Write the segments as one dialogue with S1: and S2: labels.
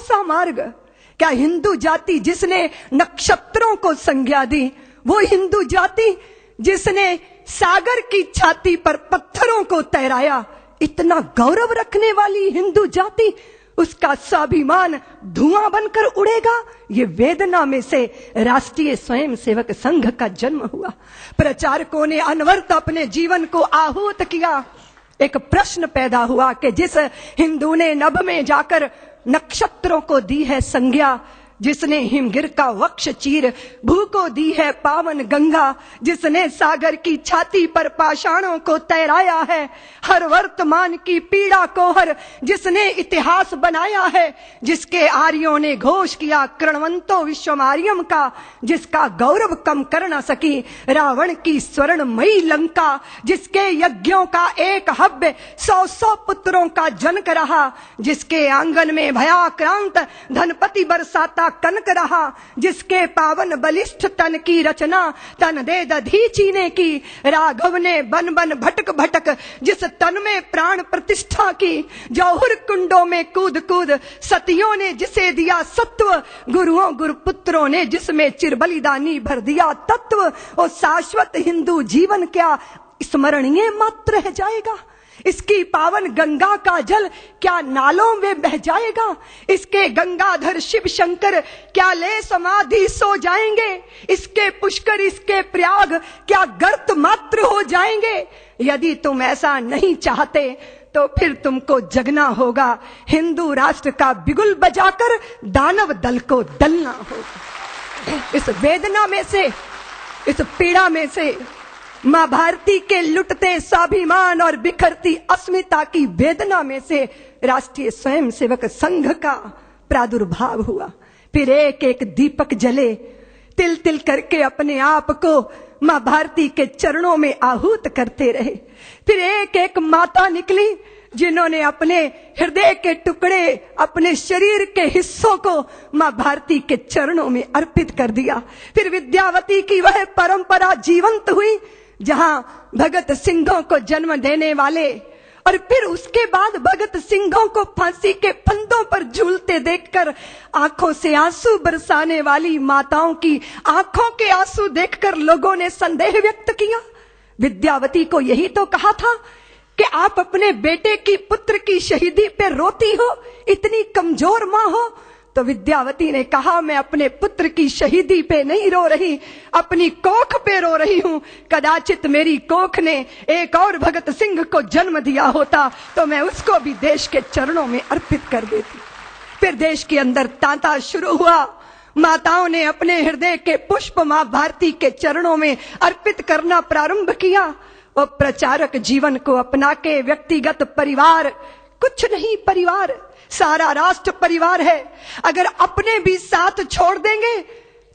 S1: सा मार्ग? क्या हिंदू जाति जिसने नक्षत्रों को संज्ञा दी, वो हिंदू जाति जिसने सागर की छाती पर पत्थरों को तैराया, इतना गौरव रखने वाली हिंदू जाति, उसका स्वाभिमान धुआं बनकर उड़ेगा? ये वेदना में से राष्ट्रीय स्वयंसेवक संघ का जन्म हुआ। प्रचारकों ने अनवरत अपने जीवन को आहूत किया। एक प्रश्न पैदा हुआ कि जिस हिंदू ने नभ में जाकर नक्षत्रों को दी है संज्ञा, जिसने हिमगिर का वक्ष चीर भू को दी है पावन गंगा, जिसने सागर की छाती पर पाषाणों को तैराया है, हर वर्तमान की पीड़ा को हर जिसने इतिहास बनाया है, जिसके आर्यों ने घोष किया कृणवंतो विश्वमार्यम का, जिसका गौरव कम कर न सकी रावण की स्वर्णमयी लंका, जिसके यज्ञों का एक हव्य 100 पुत्रों का जनक रहा, जिसके आंगन में भयाक्रांत धनपति बरसाता कनक रहा, जिसके पावन बलिष्ठ तन की रचना तन दे दधीची ने की, राघव ने बन बन भटक भटक जिस तन में प्राण प्रतिष्ठा की, जौहर कुंडों में कूद कूद सतियों ने जिसे दिया सत्व, गुरुओं गुरुपुत्रों ने जिसमें चिरबलिदानी भर दिया तत्व, और शाश्वत हिंदू जीवन क्या स्मरणीय मात्र रह जाएगा? इसकी पावन गंगा का जल क्या नालों में बह जाएगा? इसके गंगाधर शिव शंकर क्या ले समाधि सो जाएंगे? इसके पुष्कर इसके प्रयाग क्या गर्त मात्र हो जाएंगे? यदि तुम ऐसा नहीं चाहते तो फिर तुमको जगना होगा, हिंदू राष्ट्र का बिगुल बजाकर दानव दल को दलना होगा। इस वेदना में से, इस पीड़ा में से, मां भारती के लुटते स्वाभिमान और बिखरती अस्मिता की वेदना में से राष्ट्रीय स्वयंसेवक संघ का प्रादुर्भाव हुआ। फिर एक एक दीपक जले, तिल तिल करके अपने आप को मां भारती के चरणों में आहूत करते रहे। फिर एक एक माता निकली जिन्होंने अपने हृदय के टुकड़े, अपने शरीर के हिस्सों को मां भारती के चरणों में अर्पित कर दिया। फिर विद्यावती की वह परंपरा जीवंत हुई जहां भगत सिंहों को जन्म देने वाले, और फिर उसके बाद भगत सिंहों को फांसी के फंदों पर झूलते देखकर आंखों से आंसू बरसाने वाली माताओं की आंखों के आंसू देखकर लोगों ने संदेह व्यक्त किया। विद्यावती को यही तो कहा था कि आप अपने बेटे की, पुत्र की शहीदी पे रोती हो, इतनी कमजोर मां हो। तो विद्यावती ने कहा, मैं अपने पुत्र की शहीदी पे नहीं रो रही, अपनी कोख पे रो रही हूं। कदाचित मेरी कोख ने एक और भगत सिंह को जन्म दिया होता तो मैं उसको भी देश के चरणों में अर्पित कर देती। फिर देश के अंदर तांता शुरू हुआ। माताओं ने अपने हृदय के पुष्प मां भारती के चरणों में अर्पित करना प्रारंभ किया। और प्रचारक जीवन को अपना के व्यक्तिगत परिवार कुछ नहीं, परिवार सारा राष्ट्र परिवार है। अगर अपने भी साथ छोड़ देंगे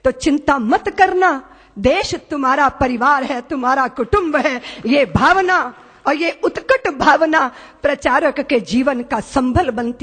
S1: तो चिंता मत करना, देश तुम्हारा परिवार है, तुम्हारा कुटुंब है। ये भावना और ये उत्कट भावना प्रचारक के जीवन का संबल बनती